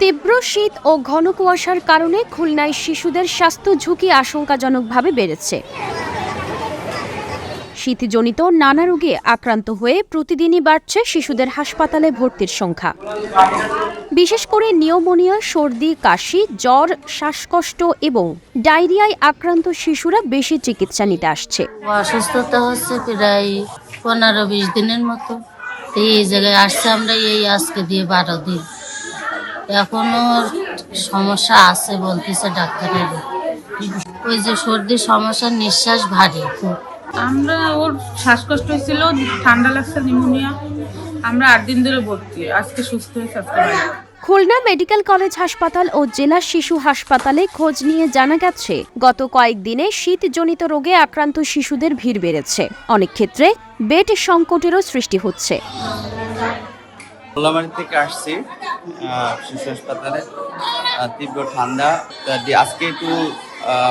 তীব্র শীত ও ঘন কুয়াশার কারণে খুলনায় শিশুদের স্বাস্থ্য ঝুঁকি আশঙ্কাজনকভাবে বেড়েছে। শীতজনিত নানা রোগে আক্রান্ত হয়ে প্রতিদিনই বাড়ছে শিশুদের হাসপাতালে ভর্তির সংখ্যা। বিশেষ করে নিউমোনিয়া, সর্দি, কাশি, জ্বর, শ্বাসকষ্ট এবং ডায়রিয়ায় আক্রান্ত শিশুরা বেশি চিকিৎসা নিতে আসছে। অসুস্থতা হচ্ছে প্রায় 15-20 দিনের মতো। এই জায়গায় আসছে আমরা এই আজকে দিয়ে 12 দিন। এখনো সমস্যা আছে বলতেছে ডাক্তারের। ওই যে সর্দি সমস্যা, নিঃশ্বাস ভারী খুব। আমরা ওর শ্বাসকষ্ট হয়েছিল, ঠান্ডা লাগছে, নিউমোনিয়া। আমরা 8 দিন ধরে ভর্তি, আজকে সুস্থ হয়েছে। খুলনা মেডিকেল কলেজ হাসপাতাল ও জেলা শিশু হাসপাতালে খোঁজ নিয়ে জানা গেছে, গত কয়েকদিনে শীতজনিত রোগে আক্রান্ত শিশুদের ভিড় বেড়েছে। অনেক ক্ষেত্রে বেড সংকটেরও সৃষ্টি হচ্ছে। মোল্লামারি থেকে আসছি শিশু হাসপাতালে, তীব্র ঠান্ডা। আজকে একটু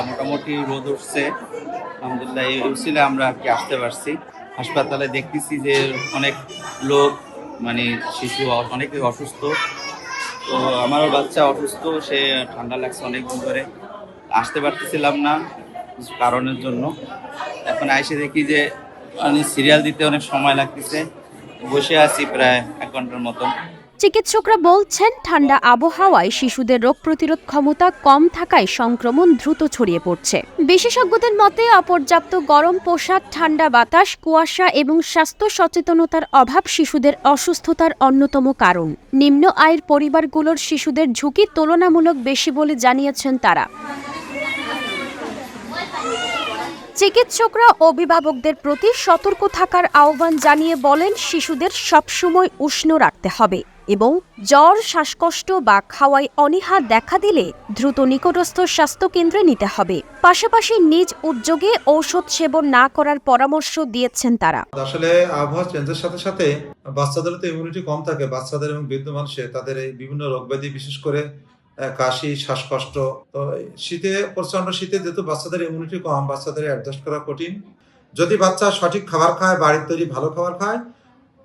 মোটামুটি রোদ উঠছে, আলহামদুলিল্লাহ। এই উসিলে আমরা আর কি আসতে পারছি। হাসপাতালে দেখতেছি যে অনেক লোক, মানে শিশু অনেকে অসুস্থ। তো আমারও বাচ্চা অসুস্থ, সে ঠান্ডা লাগছে অনেকদিন ধরে, আসতে পারতেছিলাম না কিছু কারণের জন্য। এখন এসে দেখি যে সিরিয়াল দিতে অনেক সময় লাগতেছে, বসে আছি প্রায় 1 ঘন্টার মতন। চিকিৎসকরা বলছেন, ঠান্ডা আবহাওয়ায় শিশুদের রোগ প্রতিরোধ ক্ষমতা কম থাকায় সংক্রমণ দ্রুত ছড়িয়ে পড়ছে। বিশেষজ্ঞদের মতে অপর্যাপ্ত গরম পোশাক, ঠান্ডা বাতাস, কুয়াশা এবং স্বাস্থ্য সচেতনতার অভাব শিশুদের অসুস্থতার অন্যতম কারণ। নিম্ন আয়ের পরিবারগুলোর শিশুদের ঝুঁকি তুলনামূলক বেশি বলে জানিয়েছেন তারা। চিকিৎসকরা অভিভাবকদের প্রতি সতর্ক থাকার আহ্বান জানিয়ে বলেন, শিশুদের সবসময় উষ্ণ রাখতে হবে এবং জ্বর, শ্বাসকষ্ট বা খাওয়ায় অনীহা দেখা দিলে দ্রুত নিকটস্থ স্বাস্থ্যকেন্দ্রে নিতে হবে। পাশাপাশি নিজ উদ্যোগে ঔষধ সেবন না করার পরামর্শ দিয়েছেন তারা। আসলে আবহাওয়া চেঞ্জের সাথে সাথে বাচ্চাদের তো ইমিউনিটি কম থাকে, বাচ্চাদের এবং বৃদ্ধ মানুষের তাদের এই বিভিন্ন রোগ ব্যাধি, বিশেষ করে কাশি, শ্বাসকষ্ট। তো শীতে, প্রচন্ড শীতে যেহেতু বাচ্চাদের ইমিউনিটি কম, বাচ্চাদের অ্যাডজাস্ট করা কঠিন। যদি বাচ্চা সঠিক খাবার খায়, বাড়ির তৈরি ভালো খাবার খায়,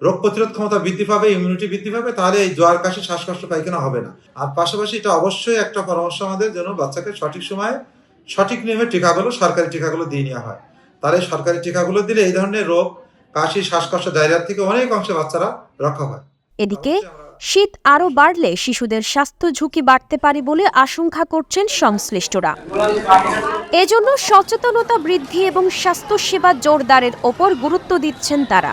রোগ প্রতিরোধ ক্ষমতা বৃদ্ধি পাবে, ইমিউনিটি বৃদ্ধি পাবে, তাহলে এই জ্বর, কাশি, শ্বাসকষ্ট, পায়খানা হবে না। আর পাশাপাশি এটা অবশ্যই একটা পরামর্শ আমাদের, যেন বাচ্চাকে সঠিক সময়ে সঠিক নিয়মে টিকাগুলো, সরকারি টিকাগুলো দিয়ে নেওয়া হয়। তাহলে সরকারি টিকাগুলো দিলে এই ধরনের রোগ, কাশি, শ্বাসকষ্ট, ডায়রিয়া থেকে অনেক অংশে বাচ্চারা রক্ষা হয়। এদিকে শীত আরও বাড়লে শিশুদের স্বাস্থ্য ঝুঁকি বাড়তে পারে বলে আশঙ্কা করছেন সংশ্লিষ্টরা। এজন্য সচেতনতা বৃদ্ধি এবং স্বাস্থ্যসেবা জোরদারের ওপর গুরুত্ব দিচ্ছেন তারা।